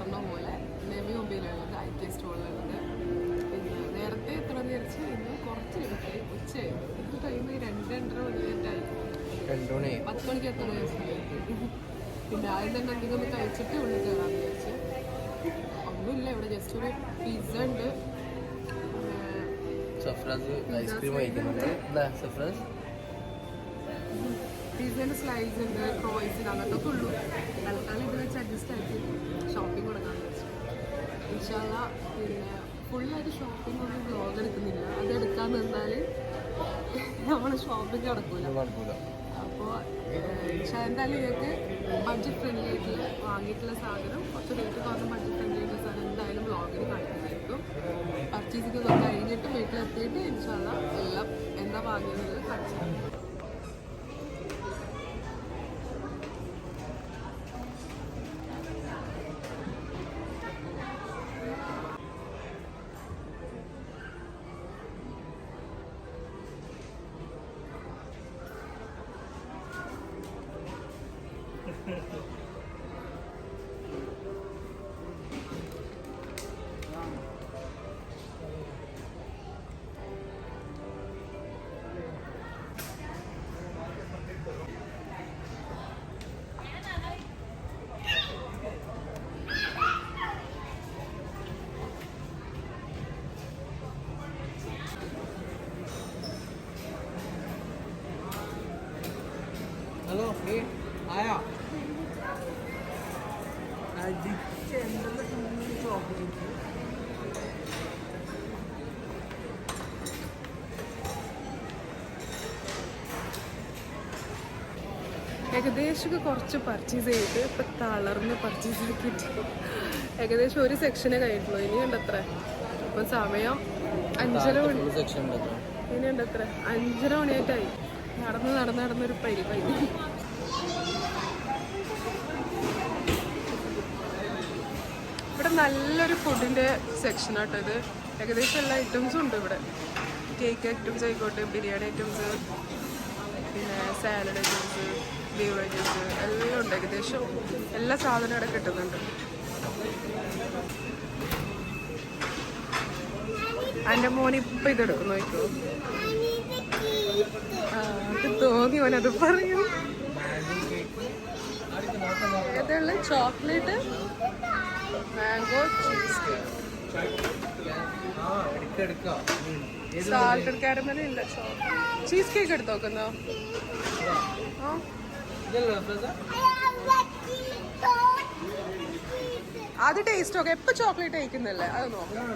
പറഞ്ഞ പോലെ navy മൊബൈലുള്ളത് IKEA സ്റ്റോറിലുള്ളത്. പിന്നെ നേരത്തെ എത്ര വിചാരിച്ച് ഇന്ന് കുറച്ച് എടുക്കായി ഉച്ചയായി. ഇത് ടൈം 2-2:30 മണിയായിട്ടായി. 10 മണിക്ക് എത്ര വിചാരിച്ചു. പിന്നെ ആദ്യം തന്നെ എന്തെങ്കിലും ഒന്ന് കഴിച്ചിട്ട് ഉള്ളിൽ കയറാമെന്ന് വിചാരിച്ച്. ഒന്നുമില്ല, ഇവിടെ ജസ്റ്റ് ഒരു പിസ്സ ഉണ്ട്, പിസ്സേൻ്റെ സ്ലൈസ് ഉണ്ട്, ക്രോയ്സിന് അങ്ങനത്തെ ഉള്ളൂ. തൽക്കാലം ഇത് വെച്ച് അഡ്ജസ്റ്റ് ആക്കി ഷോപ്പിംഗ് കൊടുക്കാമെന്ന് വെച്ചു. ഇൻഷാ അല്ലാഹ് പിന്നെ ഫുള്ളായിട്ട് ഷോപ്പിംഗ് ഒന്നും വ്ലോഗ് എടുക്കുന്നില്ല. അത് എടുക്കാൻ നിന്നാൽ നമ്മൾ ഷോപ്പിംഗ് നടക്കൂല. അപ്പോൾ എന്തായാലും ഇതൊക്കെ ബഡ്ജറ്റ് ഫ്രണ്ട്ലി ആയിട്ടുള്ള വാങ്ങിയിട്ടുള്ള സാധനം, കുറച്ച് റേറ്റ് കുറഞ്ഞ ബഡ്ജറ്റ് ഫ്രണ്ട്ലി ആയിട്ടുള്ള സാധനം എന്തായാലും വ്ലോഗിൽ കാണിക്കുന്നതായിരിക്കും. പർച്ചേസിങ് കഴിഞ്ഞിട്ട് വീട്ടിലെത്തിയിട്ട് ഇൻഷാ അല്ലാഹ് എല്ലാം എന്താ വാങ്ങിയത് കാണിച്ചു. हेलो आया ഏകദേശം കുറച്ച് പർച്ചേസ് ചെയ്ത് ഇപ്പം തളർന്ന് പർച്ചേസ് ആക്കിയിട്ട് ഏകദേശം ഒരു സെക്ഷനെ കഴിഞ്ഞിട്ടുള്ളൂ. ഇനിയുണ്ട് അത്ര. ഇപ്പം സമയം 5:30 മണി. ഇനിയുണ്ട് അത്ര 5:30 മണിയായിട്ടായി. നടന്നൊരു പരിപാടി. ഇവിടെ നല്ലൊരു ഫുഡിൻ്റെ സെക്ഷനാട്ടോ ഇത്. ഏകദേശം എല്ലാ ഐറ്റംസും ഉണ്ട് ഇവിടെ. കേക്ക് ഐറ്റംസ് ആയിക്കോട്ടെ, ബിരിയാണി ഐറ്റംസ്, പിന്നെ സാലഡ് ഐറ്റംസ്, ബീവറേജസ് എല്ലാം ഉണ്ട്. ഏകദേശം എല്ലാ സാധനവും ഇവിടെ കിട്ടുന്നുണ്ട്. എൻ്റെ മോൻ ഇപ്പം ഇതെടുക്കും നോക്കോ. അത് തോന്നി ഓനത് പറയും. ഏതുള്ള chocolate mango cheese cake, salted caramel ഇല്ല, ചീസ് കേക്ക് എടുത്ത് നോക്കുന്നോ? അത് ടേസ്റ്റ് ഒക്കെ എപ്പോൾ ചോക്ലേറ്റ് കഴിക്കുന്നില്ലേ, അത് നോക്കാം.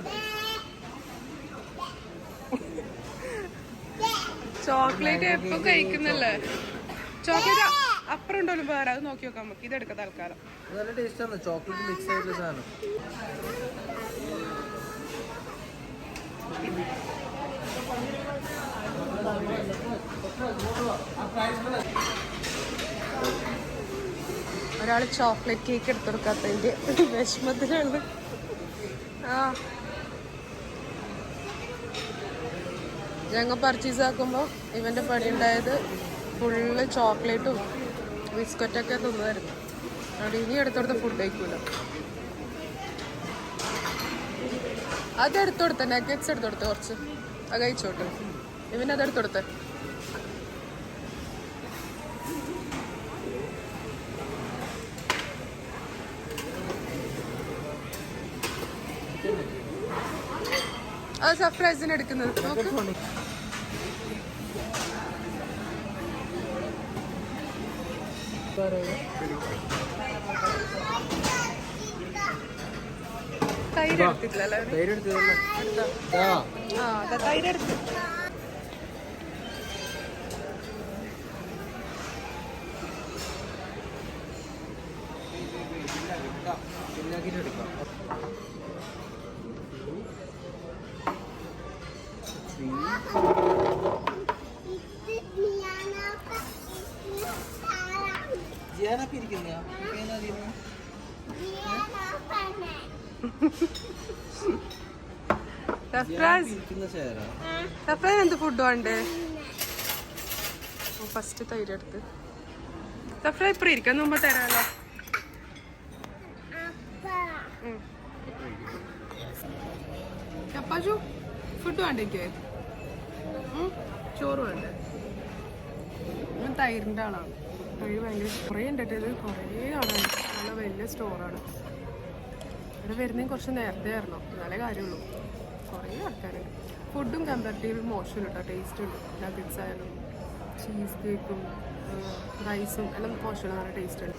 ചോക്ലേറ്റ് എപ്പോ കഴിക്കുന്നില്ലേ? ചോക്ലേറ്റ് അപ്പുറം ഉണ്ടല്ലോ വേറെ, അത് നോക്കി നോക്കാം നമുക്ക്. ഇതെടുക്കാം തൽക്കാലം. നല്ല ടേസ്റ്റാണ് ചോക്ലേറ്റ് മിക്സ് ആയിട്ടുള്ള സാധനം. ഒരാൾ ചോക്ലേറ്റ് കേക്ക് എടുത്തെടുക്കാത്തതിന്റെ വിഷമത്തിലാണ്. ഞങ്ങൾ പർച്ചേസ് ആക്കുമ്പോൾ ഇവൻ്റെ പണി ഉണ്ടായത് ഫുള്ള് ചോക്ലേറ്റും ബിസ്ക്കറ്റൊക്കെ തിന്നായിരുന്നു. അവിടെ ഇനി എടുത്തെടുത്ത് ഫുഡ് കഴിക്കൂല. അത് എടുത്തുകൊടുത്ത നഗറ്റ്സ് എടുത്തുകൊടുത്ത് കുറച്ച് അത് കഴിച്ചോട്ടെ. ഇവനത് എടുത്തുകൊടുത്ത്. അത് സർപ്രൈസിന് എടുക്കുന്നത് നോക്ക്. തൈര് എടുത്തിട്ടില്ലല്ലേ? തൈര് എടുത്ത്. എന്ത് ഫുഡ് വേണ്ടേ? ഫസ്റ്റ് തൈര് എടുത്ത് സഫ്ര ഇപ്പഴും ഇരിക്കാൻ മുമ്പ് തരാമല്ലോ. ആജു ഫുഡ് വേണ്ടേക്ക് ചോറ് വേണ്ടേ? ഞാൻ തൈരിൻ്റെ ആളാണ്. തൈര് ഭയങ്കര കുറേ ഉണ്ടിട്ട് ഇത് കുറേ ആളാണ്. നല്ല വലിയ സ്റ്റോറാണ്. ഇവിടെ വരുന്നതിന് കുറച്ച് നേരത്തെ ആയിരുന്നു, എന്നാലേ കാര്യമുള്ളൂ. കുറേ ആൾക്കാരുണ്ട്. ഫുഡും കമ്പാരിറ്റീവ് മോശമില്ല കേട്ടോ, ടേസ്റ്റ് ഉണ്ട്. നഗറ്റ്സ് ആയാലും ചീസ് കേക്കും റൈസും എല്ലാം മോശമില്ല, നല്ല ടേസ്റ്റ് ഉണ്ട്.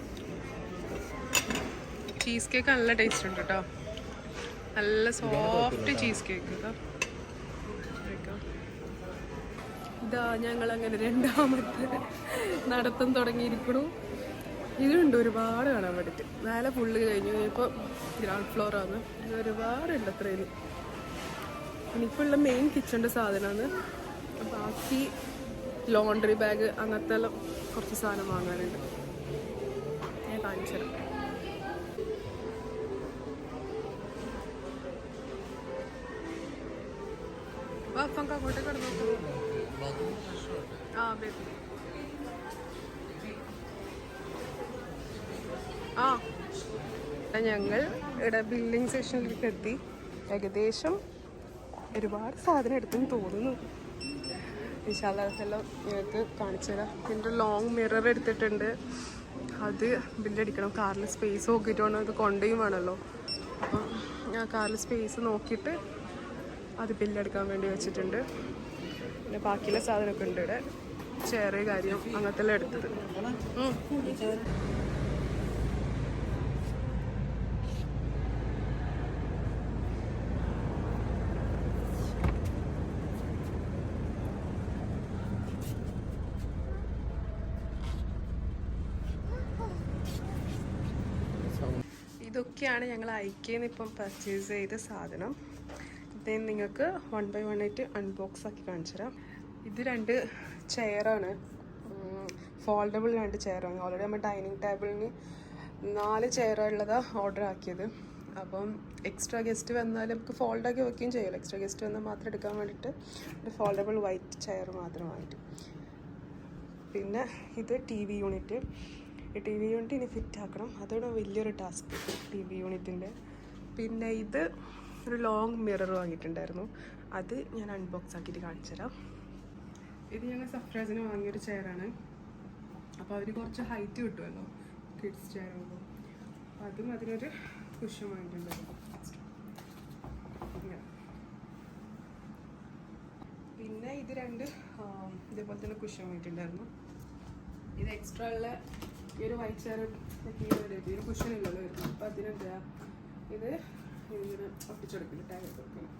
ചീസ് കേക്ക് നല്ല ടേസ്റ്റ് ഉണ്ട് കേട്ടോ, നല്ല സോഫ്റ്റ് ചീസ് കേക്ക് കേട്ടോ. ഇതാ ഞങ്ങളങ്ങനെ രണ്ടാമത്തെ നടത്തം തുടങ്ങിയിരിക്കണു. ഇതുണ്ട് ഒരുപാട് കാണാൻ വേണ്ടിയിട്ട്. മേലെ ഫുള്ള് കഴിഞ്ഞു, ഇപ്പോൾ ഗ്രൗണ്ട് ഫ്ലോറാണ്. ഒരുപാടുണ്ട് അത്രയും. ഇനിയിപ്പോൾ ഉള്ള മെയിൻ കിച്ചണിൻ്റെ സാധനമാണ്. ബാക്കി ലോണ്ടറി ബാഗ് അങ്ങനത്തെ എല്ലാം കുറച്ച് സാധനം വാങ്ങാനുണ്ട്. ഞാൻ കാണിച്ചു തരാം. അപ്പം അങ്ങോട്ടേ കിടന്നു. ആ ബേബി ഞങ്ങൾ ഇവിടെ ബില്ലിംഗ് സെക്ഷനിലേക്ക് എത്തി. ഏകദേശം ഒരുപാട് സാധനം എടുത്തെന്ന് തോന്നുന്നു. എല്ലാം ഞങ്ങൾക്ക് കാണിച്ചു തരാം. പിന്നെ ലോങ് മിറർ എടുത്തിട്ടുണ്ട്, അത് ബില്ലടിക്കണം. കാറിൽ സ്പേസ് നോക്കിയിട്ട് വേണം, അത് കൊണ്ടുപോയും വേണമല്ലോ. അപ്പം ഞാൻ കാറിൽ സ്പേസ് നോക്കിയിട്ട് അത് ബില്ലടിക്കാൻ വേണ്ടി വെച്ചിട്ടുണ്ട്. പിന്നെ ബാക്കിയുള്ള സാധനമൊക്കെ ഉണ്ട് ഇവിടെ, ചെറിയ കാര്യം അങ്ങനത്തെ എല്ലാം എടുത്തത്. ഇതൊക്കെയാണ് ഞങ്ങൾ ഐക്കയിൽ നിന്ന് ഇപ്പം പർച്ചേസ് ചെയ്ത സാധനം. ഇത് നിങ്ങൾക്ക് 1 by 1 ആയിട്ട് അൺബോക്സ് ആക്കി കാണിച്ചു തരാം. ഇത് 2 ചെയറാണ്, ഫോൾഡബിൾ 2 ചെയറാണ്. ഓൾറെഡി നമ്മൾ ഡൈനിങ് ടേബിളിന് 4 ചെയറുള്ളതാണ് ഓർഡർ ആക്കിയത്. അപ്പം എക്സ്ട്രാ ഗസ്റ്റ് വന്നാൽ നമുക്ക് ഫോൾഡാക്കി വെക്കുകയും ചെയ്യുമല്ലോ. എക്സ്ട്രാ ഗസ്റ്റ് വന്നാൽ മാത്രം എടുക്കാൻ വേണ്ടിയിട്ട് ഒരു ഫോൾഡബിൾ വൈറ്റ് ചെയർ മാത്രമായിട്ട്. പിന്നെ ഇത് TV യൂണിറ്റ്. ഈ TV യൂണിറ്റ് ഇനി ഫിറ്റ് ആക്കണം, അതാണ് വലിയൊരു ടാസ്ക് TV യൂണിറ്റിൻ്റെ. പിന്നെ ഇത് ഒരു ലോങ് മിറർ വാങ്ങിയിട്ടുണ്ടായിരുന്നു, അത് ഞാൻ അൺബോക്സ് ആക്കിയിട്ട് കാണിച്ചു തരാം. ഇത് ഞങ്ങൾ സഫ്രാസിന് വാങ്ങിയൊരു ചെയറാണ്. അപ്പോൾ അവർ കുറച്ച് ഹൈറ്റ് കിട്ടുമല്ലോ കിഡ്സ് ചെയർ ആകുമ്പോൾ, അതും അതിനൊരു കുഷൻ വാങ്ങിയിട്ടുണ്ടായിരുന്നു. പിന്നെ ഇത് 2 ഇതേപോലെ തന്നെ കുഷൻ വാങ്ങിയിട്ടുണ്ടായിരുന്നു. ഇത് എക്സ്ട്രാ ഉള്ള ഈ ഒരു വൈറ്റ് ചെയർ ഇതിന് കുഷൻ ഇല്ലല്ലോ വരുന്നു. അപ്പോൾ അതിനെന്താ ഇത് ഇങ്ങനെ ഒട്ടിച്ചെടുക്കില്ല, ടാഗ് കൊടുക്കണം.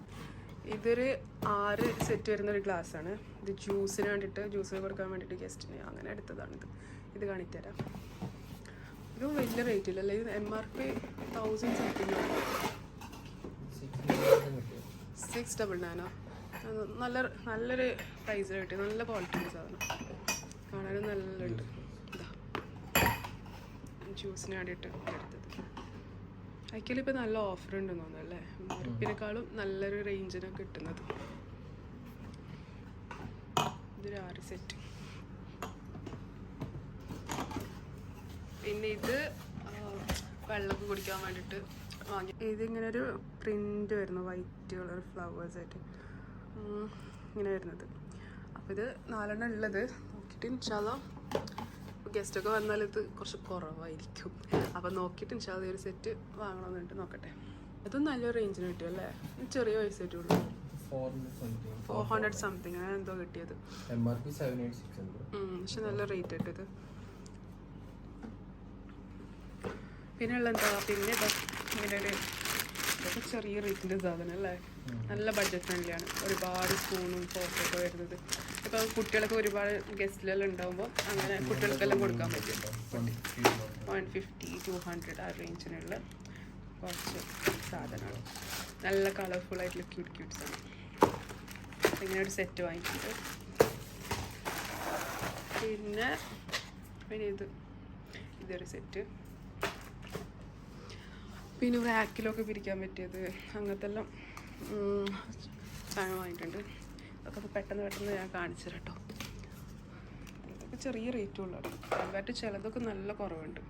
ഇതൊരു 6 സെറ്റ് വരുന്നൊരു ഗ്ലാസ്സാണ്. ഇത് ജ്യൂസിന് വേണ്ടിയിട്ട്, ജ്യൂസിന് കൊടുക്കാൻ വേണ്ടിയിട്ട് ഗസ്റ്റിന് അങ്ങനെ എടുത്തതാണിത്. ഇത് കാണിച്ചു തരാം. ഇത് വലിയ റേറ്റ് ഇല്ലല്ലേ, ഇത് MRP 1000 സംതിങ് ആണ്. 699 നല്ലൊരു പ്രൈസിൽ കിട്ടി. നല്ല ക്വാളിറ്റിയുള്ള സാധനം, കാണാനും നല്ലുണ്ട്. ഇതാ ജ്യൂസിന് വേണ്ടിയിട്ട് എടുത്തത്. ആക്ച്വലി ഇപ്പോൾ നല്ല ഓഫർ ഉണ്ടെന്ന് തോന്നുന്നു അല്ലേ, MRPനേക്കാളും നല്ലൊരു റേഞ്ചിനാണ് കിട്ടുന്നത്. ഇതൊരു 6 സെറ്റ്. പിന്നെ ഇത് വെള്ളമൊക്കെ കുടിക്കാൻ വേണ്ടിയിട്ട് വാങ്ങി. ഇതിങ്ങനെ ഒരു പ്രിൻ്റ് വരുന്നു, വൈറ്റ് കളർ ഫ്ലവേഴ്സായിട്ട് ഇങ്ങനെ വരുന്നത്. അപ്പോൾ ഇത് 4 ഉള്ളത് നോക്കിയിട്ട് ഇൻഷാല്ലാ ഗസ്റ്റൊക്കെ വന്നാൽ ഇത് കുറച്ച് കുറവായിരിക്കും. അപ്പം നോക്കിയിട്ട് ഇൻഷാല്ലാ ഒരു സെറ്റ് വാങ്ങണമെന്നുണ്ട്, നോക്കട്ടെ. അതും നല്ലൊരു റേഞ്ചിന് കിട്ടും അല്ലേ, ചെറിയ പൈസ കിട്ടുള്ളൂ. 400 സംതിങ് അങ്ങനെ എന്തോ കിട്ടിയത്. പക്ഷെ നല്ല റേറ്റ് ആയിട്ട് ഇത്. പിന്നെ ഉള്ള എന്താ, പിന്നെ ഇങ്ങനെ ഒരു ഇതൊക്കെ ചെറിയ റേറ്റിൻ്റെ സാധനം അല്ലേ, നല്ല ബഡ്ജറ്റ് ഫ്രണ്ട്ലി ആണ്. ഒരുപാട് സ്പൂണും ഫോർക്കൊക്കെ വരുന്നത്. ഇപ്പോൾ കുട്ടികളൊക്കെ ഒരുപാട് ഗസ്റ്റിലെല്ലാം ഉണ്ടാകുമ്പോൾ അങ്ങനെ കുട്ടികൾക്കെല്ലാം കൊടുക്കാൻ പറ്റും. 150, 200 ആ റേഞ്ചിനുള്ള കുറച്ച് സാധനമാണ്. നല്ല കളർഫുൾ ആയിട്ടുള്ള ക്യൂട്ട്സ് ആണ്. ഇങ്ങനെ ഒരു സെറ്റ് വാങ്ങിച്ചിട്ട് പിന്നെ ഇതൊരു സെറ്റ്. പിന്നെ റാക്കിലൊക്കെ പിരിക്കാൻ പറ്റിയത് അങ്ങനത്തെ എല്ലാം സാധനം വാങ്ങിയിട്ടുണ്ട്. അതൊക്കെ പെട്ടെന്ന് ഞാൻ കാണിച്ചു തരാം കേട്ടോ. ഇതൊക്കെ ചെറിയ റേറ്റുള്ളതാണ്, കമ്പാരിറ്റ് ചിലതൊക്കെ നല്ല കുറവുണ്ട്.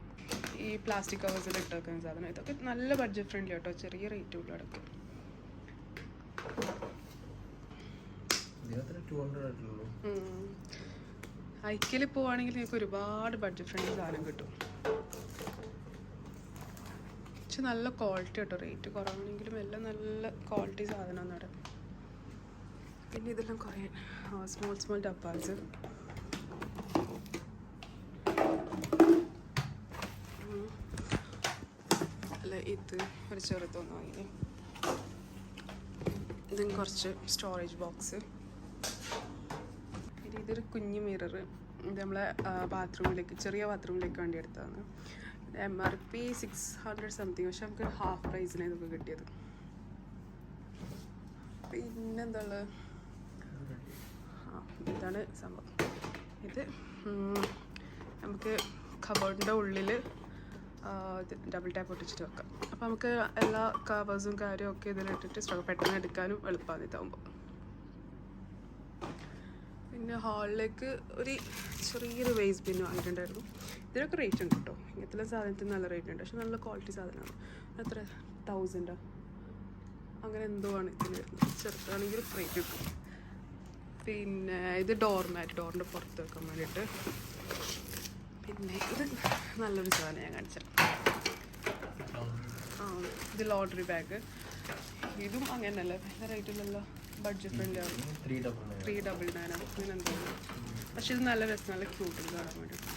ഈ പ്ലാസ്റ്റിക് കവേഴ്സിൽ ഇട്ട് വെക്കുന്ന സാധനം ഇതൊക്കെ നല്ല ബഡ്ജറ്റ് ഫ്രണ്ട്ലി കേട്ടോ, ചെറിയ റേറ്റുള്ളതൊക്കെ. ഇതിനത്ര 200 ആയിട്ടുള്ളൂ. ഐക്യയിൽ പോവാണെങ്കിൽ നിങ്ങൾക്ക് ഒരുപാട് ബഡ്ജറ്റ് ഫ്രണ്ട്ലി സാധനം കിട്ടും. പക്ഷെ നല്ല ക്വാളിറ്റി കേട്ടോ, റേറ്റ് കുറവാണെങ്കിലും എല്ലാം നല്ല ക്വാളിറ്റി സാധനമാണ് അവിടെ. പിന്നെ ഇതെല്ലാം കുറേ സ്മോൾ സ്മോൾ ഡബ്ബാസ്. അല്ല ഇത് ഒരു ചെറുതൊന്നും വാങ്ങി. ഇതും കുറച്ച് സ്റ്റോറേജ് ബോക്സ്. പിന്നെ ഇതൊരു കുഞ്ഞ് മിറർ. ഇത് നമ്മളെ ബാത്റൂമിലേക്ക്, ചെറിയ ബാത്റൂമിലേക്ക് വേണ്ടി എടുത്തതാണ്. MRP 600 സംതിങ്, പക്ഷെ നമുക്ക് ഹാഫ് പ്രൈസിന് ഇതൊക്കെ കിട്ടിയത്. പിന്നെന്താണ്, ഇതാണ് സംഭവം. ഇത് നമുക്ക് കബോർഡിൻ്റെ ഉള്ളിൽ ഇത് ഡബിൾ ടാപ്പ് ഒട്ടിച്ചിട്ട് വെക്കാം. അപ്പോൾ നമുക്ക് എല്ലാ കവേഴ്സും കാര്യമൊക്കെ ഇതിലിട്ടിട്ട് പെട്ടെന്ന് എടുക്കാനും എളുപ്പമാണ് ഇതാകുമ്പോൾ. പിന്നെ ഹാളിലേക്ക് ഒരു ചെറിയൊരു വേസ്റ്റ് ബിൻ വാങ്ങിയിട്ടുണ്ടായിരുന്നു. ഇതിനൊക്കെ റേറ്റ് ഉണ്ട് കേട്ടോ, ഇങ്ങനത്തെ സാധനത്തിന് നല്ല റേറ്റ് ഉണ്ട്. പക്ഷെ നല്ല ക്വാളിറ്റി സാധനമാണ്. എത്ര 1000 അങ്ങനെ എന്തോ ആണ് ഇതിന് വരുന്നത്. ചെറുതാണെങ്കിൽ റേറ്റ് കിട്ടും. പിന്നെ ഇത് ഡോർമാറ്റ്, ഡോറിൻ്റെ പുറത്ത് വെക്കാൻ വേണ്ടിയിട്ട്. പിന്നെ ഇത് നല്ലൊരു സാധനം ഞാൻ കാണിച്ചാൽ. ഇത് ലോണ്ടറി ബാഗ്. ഇതും അങ്ങനെയല്ലേ, ഭയങ്കര റേറ്റില്ലല്ലോ, ബഡ്ജറ്റ് ഫ്രണ്ട്ലി ആണ്. 399 അങ്ങനെ എന്തോ. പക്ഷെ ഇത് നല്ല രസം, നല്ല ക്യൂട്ട് കാണാൻ വേണ്ടിയിട്ട്.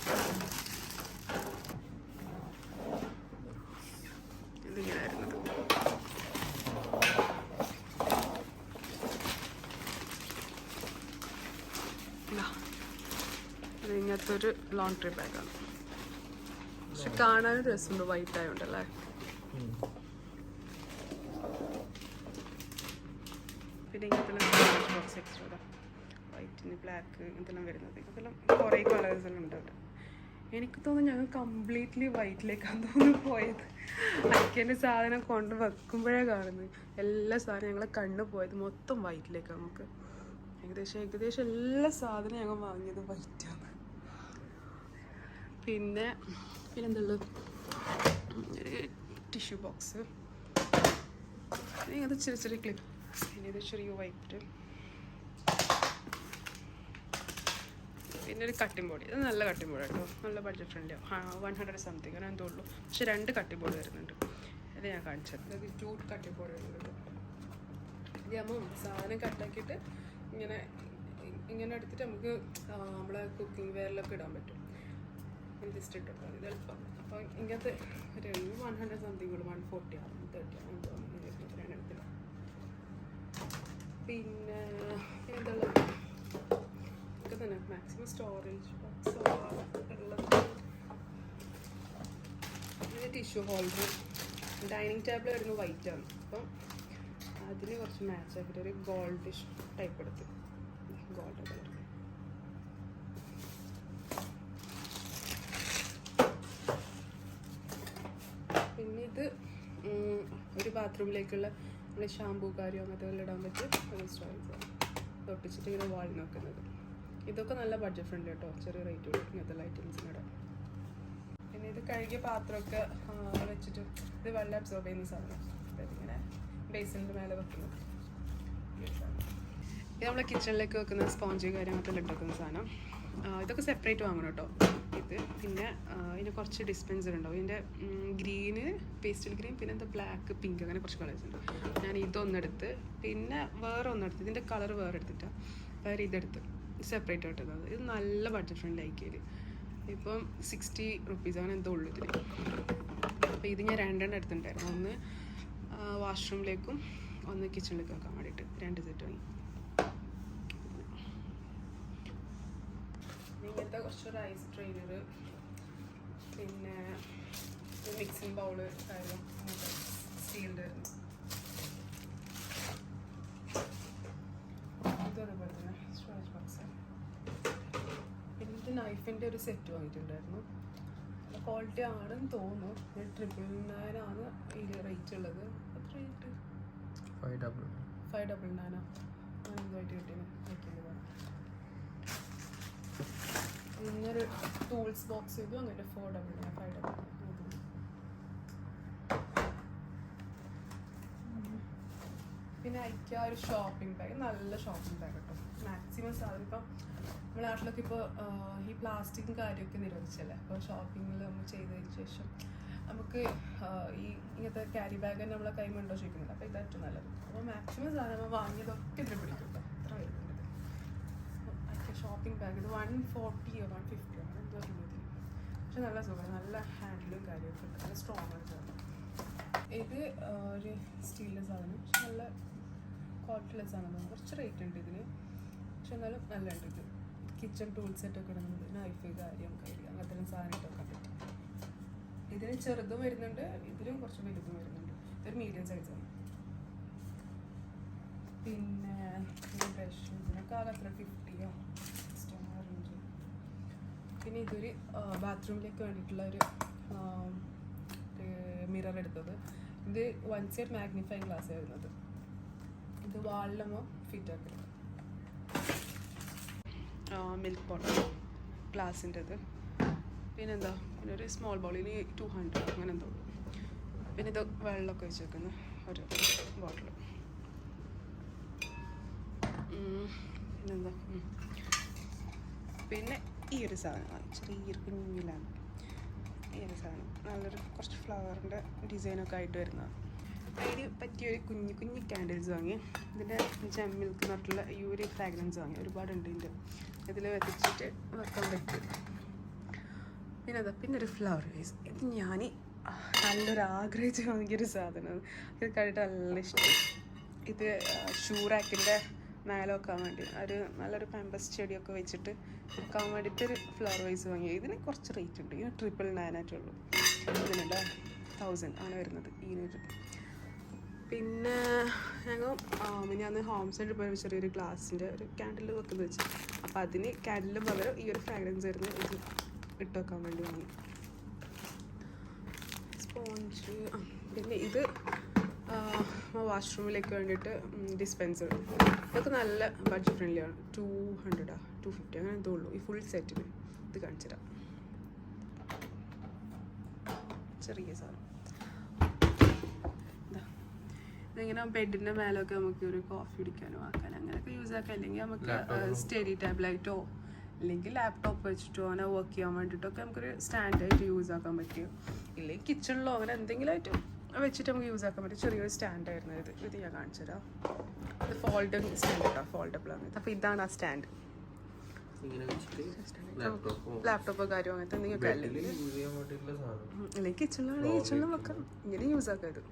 ഇതിങ്ങനായിരുന്നു. ഇത് ഇങ്ങനത്തെ ഒരു ലോണ്ടറി ബാഗാണ്. പക്ഷെ കാണാനും രസമുണ്ട്, വൈറ്റ് ആയതുകൊണ്ടല്ലേ. പിന്നെ ഇങ്ങനത്തെ ബോക്സ് എക്സ്ട്രാ വൈറ്റിന് ബ്ലാക്ക് ഇതെല്ലാം വരുന്നത്. ഇതെല്ലാം കുറേ കളേഴ്സെല്ലാം ഉണ്ട് അവിടെ. എനിക്ക് തോന്നുന്നു ഞങ്ങൾ കംപ്ലീറ്റ്ലി വൈറ്റിലേക്കാണ് തോന്നുന്നു പോയത്. അക്കേൻ്റെ സാധനം കൊണ്ട് വെക്കുമ്പോഴേ കാണുന്നത് എല്ലാ സാധനവും ഞങ്ങളെ കണ്ണ് പോയത് മൊത്തം വൈറ്റിലേക്കാണ്. നമുക്ക് ഏകദേശം എല്ലാ സാധനവും ഞങ്ങൾ വാങ്ങിയത് വൈറ്റാണ്. പിന്നെന്തുള്ളു, ഒരു ടിഷ്യൂ ബോക്സ്. ഇങ്ങനത്തെ ചെറിയ ചെറിയ ക്ലിപ്പ്. പിന്നെ ഇത് ചെറിയ വൈറ്റ്. പിന്നെ ഒരു കട്ടിംഗ് ബോർഡ്. ഇത് നല്ല കട്ടിംഗ് ബോർഡ് കേട്ടോ, നല്ല ബഡ്ജറ്റ് ഫ്രണ്ട്ലി. 100 സംതിങ് അങ്ങനെ എന്തോ ഉള്ളൂ. പക്ഷെ 2 കട്ടിംഗ് ബോർഡ് വരുന്നുണ്ട്. ഇത് ഞാൻ കാണിച്ചത്. ഇത് 2 കട്ടിംഗ് ബോർഡ് വരുന്നുണ്ട്. ഇത് നമ്മൾ സാധനം കട്ടാക്കിയിട്ട് ഇങ്ങനെ എടുത്തിട്ട് നമുക്ക് നമ്മളെ കുക്കിംഗ് വെയറിലൊക്കെ ഇടാൻ പറ്റും. ജസ്റ്റ് ഇട്ടോ, ഇത് എളുപ്പം. അപ്പോൾ ഇങ്ങനത്തെ ഒരു 100 സംതിങ് ഉള്ളൂ, 140 130 അങ്ങനെ തോന്നുന്നു എടുത്തില്ല. പിന്നെ എന്തുള്ള ഒക്കെ തന്നെ മാക്സിമം സ്റ്റോറേജ് ബോക്സ് ഉള്ളത്. ഇത് ടിഷ്യൂ ഹോൾഡർ. ഡൈനിങ് ടേബിൾ വരുന്നത് വൈറ്റാണ്. അപ്പം അതിന് കുറച്ച് മാച്ച് ആക്കിയിട്ട് ഒരു ഗോൾഡിഷ് ടൈപ്പ് എടുത്ത്, ഗോൾഡൻ കളർ. പിന്നെ ഇത് ഒരു ബാത്റൂമിലേക്കുള്ള നമ്മൾ ഷാമ്പൂ കാര്യം അങ്ങനത്തെ ഇടാൻ പറ്റും. ഒരു സ്റ്റോറേജ് തൊട്ടിച്ചിട്ട് ഇങ്ങനെ വാളിൽ നോക്കുന്നത്. ഇതൊക്കെ നല്ല ബഡ്ജറ്റ് ഫ്രണ്ട്ലി കേട്ടോ, ചെറിയ റേറ്റ് ഉള്ളൂ ഇങ്ങനത്തെ ഐറ്റംസിനിടാം. പിന്നെ ഇത് കഴുകിയ പാത്രമൊക്കെ വെച്ചിട്ട് ഇത് വെള്ളം അബ്സോർബ് ചെയ്യുന്ന സാധനം. ഇങ്ങനെ ബേസിൻ്റെ മേലെ വെക്കുന്നത്. ഇത് നമ്മളെ കിച്ചണിലേക്ക് വെക്കുന്ന സ്പോഞ്ച് കാര്യങ്ങളൊക്കെ ഉണ്ടാക്കുന്ന സാധനം. ഇതൊക്കെ സെപ്പറേറ്റ് വാങ്ങണം കേട്ടോ. ഇത് പിന്നെ ഇതിന് കുറച്ച് ഡിസ്പെൻസർ ഉണ്ടാവും. ഇതിൻ്റെ ഗ്രീന്, പേസ്റ്റൽ ഗ്രീൻ, പിന്നെ എന്താ ബ്ലാക്ക്, പിങ്ക്, അങ്ങനെ കുറച്ച് കളേഴ്സ് ഉണ്ട്. ഞാൻ ഇതൊന്നെടുത്ത് പിന്നെ വേറെ ഒന്നെടുത്ത്, ഇതിൻ്റെ കളർ വേറെ എടുത്തിട്ടാണ് വേറെ ഇതെടുത്ത് സെപ്പറേറ്റ് ആയിട്ടുള്ളത്. ഇത് നല്ല ബഡ്ജറ്റ് ഫ്രണ്ട്ലി ആക്കിയത്. ഇപ്പം 60 റുപ്പീസാണ് എന്തോ ഉള്ളൂ ഇതിന്. അപ്പോൾ ഇത് ഞാൻ 2 എടുത്തിട്ടുണ്ടായിരുന്നു. ഒന്ന് വാഷ്റൂമിലേക്കും ഒന്ന് കിച്ചണിലേക്കും വെക്കാൻ വേണ്ടിയിട്ട് 2 സെറ്റ് വാങ്ങി. ഇങ്ങനത്തെ കുറച്ച് റൈസ് ട്രെയിനർ, പിന്നെ മിക്സിങ് ബൗള് ആയാലും അങ്ങനത്തെ സ്റ്റീലിൻ്റെ ആയിരുന്നു. ഇതേപോലെ തന്നെ സ്റ്റോറേജ് ബോക്സ്. പിന്നെ ഇത് നൈഫിൻ്റെ ഒരു സെറ്റ് വാങ്ങിയിട്ടുണ്ടായിരുന്നു. ക്വാളിറ്റി ആണെന്ന് തോന്നുന്നു. 999 ആണ് ഇതിൽ റേറ്റ് ഉള്ളത്. എത്ര റേറ്റ്? 599 അങ്ങനെ എന്തുമായിട്ട് കിട്ടിയത് വയ്ക്കുന്നത്. ഇങ്ങനൊരു ടൂൾസ് ബോക്സ് ഇതും അങ്ങനെ 499 599. പിന്നെ IKEA ഒരു ഷോപ്പിംഗ് ബാഗ്, നല്ല ഷോപ്പിംഗ് ബാഗ് കേട്ടോ. മാക്സിമം സാധനം ഇപ്പം നമ്മുടെ നാട്ടിലൊക്കെ ഇപ്പോൾ ഈ പ്ലാസ്റ്റിക്കും കാര്യമൊക്കെ നിരോധിച്ചല്ലേ. അപ്പോൾ ഷോപ്പിങ്ങിൽ നമ്മൾ ചെയ്തതിന് ശേഷം നമുക്ക് ഈ ഇങ്ങനത്തെ ക്യാരി ബാഗ് തന്നെ നമ്മളെ കൈമുണ്ടോ ചോദിക്കുന്നുണ്ട്. അപ്പോൾ ഇത് ഏറ്റവും നല്ലത്. അപ്പോൾ മാക്സിമം സാധനം വാങ്ങിയതൊക്കെ ഇതിൽ പിടിക്കും കേട്ടോ. അത്ര വരുന്നുണ്ട്. Ikea ഷോപ്പിംഗ് ബാഗ് ഇത് 140 150 അങ്ങനെ എന്തോ രൂപത്തിൽ. പക്ഷെ നല്ല സുഖം, നല്ല ഹാൻഡിലും കാര്യമൊക്കെ ഉണ്ട്, നല്ല സ്ട്രോങ് ആണ് സാധനം. ഇത് ഒരു സ്റ്റീലിൻ്റെ സാധനം, പക്ഷെ നല്ല ക്വാളിറ്റിയുള്ള സാധനം. കുറച്ച് റേറ്റ് ഉണ്ട് ഇതിന്, പക്ഷെ എന്നാലും നല്ല ഉണ്ട്. ഇത് കിച്ചൺ ടൂൾ സെറ്റൊക്കെ ഇടുന്നത്, നൈഫ് കാര്യം അങ്ങനത്തെ സാധനം ഇട്ടൊക്കെ പറ്റും. ഇതിന് ചെറുതും വരുന്നുണ്ട്, ഇതിലും കുറച്ച് വലുതും വരുന്നുണ്ട്. ഇതൊരു മീഡിയം സൈസാണ്. പിന്നെ ബ്രഷ് ഇതിനൊക്കെ ആകെ അത്ര 50 റേഞ്ച്. പിന്നെ ഇതൊരു ബാത്റൂമിലേക്ക് വേണ്ടിയിട്ടുള്ള ഒരു മിറർ എടുത്തത്. ഇത് 1 സൈഡ് മാഗ്നിഫൈങ് ഗ്ലാസ് വരുന്നത്. ഇത് വാളിലമ്മ ഫിറ്റ് ആക്കുന്നത്. മിൽക്ക് ബോട്ടിൽ ഗ്ലാസിൻ്റെത്. പിന്നെന്താ, പിന്നെ ഒരു സ്മോൾ ബോളിന് 200 അങ്ങനെ എന്തോ. പിന്നെ ഇത് വെള്ളമൊക്കെ വെച്ച് വെക്കുന്ന ഒരു ബോട്ടിൽ. പിന്നെന്താ, പിന്നെ ഈ ഒരു സാധനം ചെറിയൊരു കുഞ്ഞിലാണ്. ഈ ഒരു സാധനം നല്ലൊരു കുറച്ച് ഫ്ലവറിൻ്റെ ഡിസൈനൊക്കെ ആയിട്ട് വരുന്നതാണ്. അതിന് പറ്റിയൊരു കുഞ്ഞു കുഞ്ഞു ക്യാൻഡിൽസ് വാങ്ങി. ഇതിൻ്റെ ജെം മിൽക്ക് എന്നിട്ടുള്ള ഈ ഒരു ഫ്രാഗ്രൻസ് വാങ്ങി. ഒരുപാടുണ്ട് ഇതിൻ്റെ. ഇതിൽ വെച്ചിട്ട് വെക്കാൻ പറ്റും. പിന്നെ അതാ, പിന്നെ ഒരു ഫ്ലവർ വേസ്. ഇത് ഞാൻ നല്ലൊരു ആഗ്രഹിച്ച് വാങ്ങിയൊരു സാധനമാണ്. ഇത് കണ്ടിട്ട് നല്ല ഇഷ്ടം. ഇത് ഷൂ റാക്കിൻ്റെ മേലെ വെക്കാൻ വേണ്ടി ഒരു നല്ലൊരു പാമ്പസ് ചെടിയൊക്കെ വെച്ചിട്ട് വെക്കാൻ വേണ്ടിയിട്ടൊരു ഫ്ലവർ വൈസ് വാങ്ങി. ഇതിന് കുറച്ച് റേറ്റ് ഉണ്ട്. ഇതിന് 999 ആയിട്ടുള്ളൂ. ഇതിനുണ്ട് 1000 ആണ് വരുന്നത് ഇതിനൊരു. പിന്നെ ഞങ്ങൾ അന്ന് ഹോം സെൻറ്ററിൽ പോയ ചെറിയൊരു ഗ്ലാസിൻ്റെ ഒരു ക്യാൻഡിൽ വെക്കുന്നത് വെച്ച്. അപ്പോൾ അതിന് ക്യാൻഡിലും പകരം ഈ ഒരു ഫ്രാഗ്രൻസ് വരുന്ന ഇത് ഇട്ട് വെക്കാൻ വേണ്ടി വാങ്ങി. സ്പോഞ്ച്. പിന്നെ ഇത് വാഷ്റൂമിലേക്ക് വേണ്ടിയിട്ട് ഡിസ്പെൻസർ. ഇതൊക്കെ നല്ല ബഡ്ജറ്റ് ഫ്രണ്ട്ലി ആണ്. 200 250 അങ്ങനെ എന്തോ ഉള്ളൂ ഈ ഫുൾ സെറ്റിന്. ഇത് കാണിച്ചു തരാം. ചെറിയ സാധനം ഇതിങ്ങനെ ബെഡിൻ്റെ മേലൊക്കെ നമുക്ക് ഒരു കോഫി കുടിക്കാനോ ആക്കാനോ അങ്ങനെയൊക്കെ യൂസ് ആക്കാം. അല്ലെങ്കിൽ നമുക്ക് സ്റ്റഡി ടാബ്ലറ്റോ അല്ലെങ്കിൽ ലാപ്ടോപ്പ് വെച്ചിട്ടോ അങ്ങനെ വർക്ക് ചെയ്യാൻ വേണ്ടിയിട്ടൊക്കെ നമുക്കൊരു സ്റ്റാൻഡായിട്ട് യൂസ് ആക്കാൻ പറ്റും. ഇല്ലെങ്കിൽ കിച്ചണിലോ അങ്ങനെ എന്തെങ്കിലും ആയിട്ട് വെച്ചിട്ട് നമുക്ക് യൂസ് ആക്കാൻ പറ്റും. ചെറിയൊരു സ്റ്റാൻഡായിരുന്നു ഇത്. ഇത് ഞാൻ കാണിച്ചു തരാം. ഇത് ഫോൾഡിങ് സ്റ്റാൻഡ് കേട്ടോ, ഫോൾഡബിൾ ആണ്. അപ്പോൾ ഇതാണ് ആ സ്റ്റാൻഡ്. ലാപ്ടോപ്പോ കാര്യമോ അങ്ങനത്തെ എന്തെങ്കിലും അല്ലെങ്കിൽ കിച്ചണിലാണെങ്കിൽ കിച്ചണിലും വെക്കാം. ഇങ്ങനെ യൂസ് ആക്കാം ഇത്.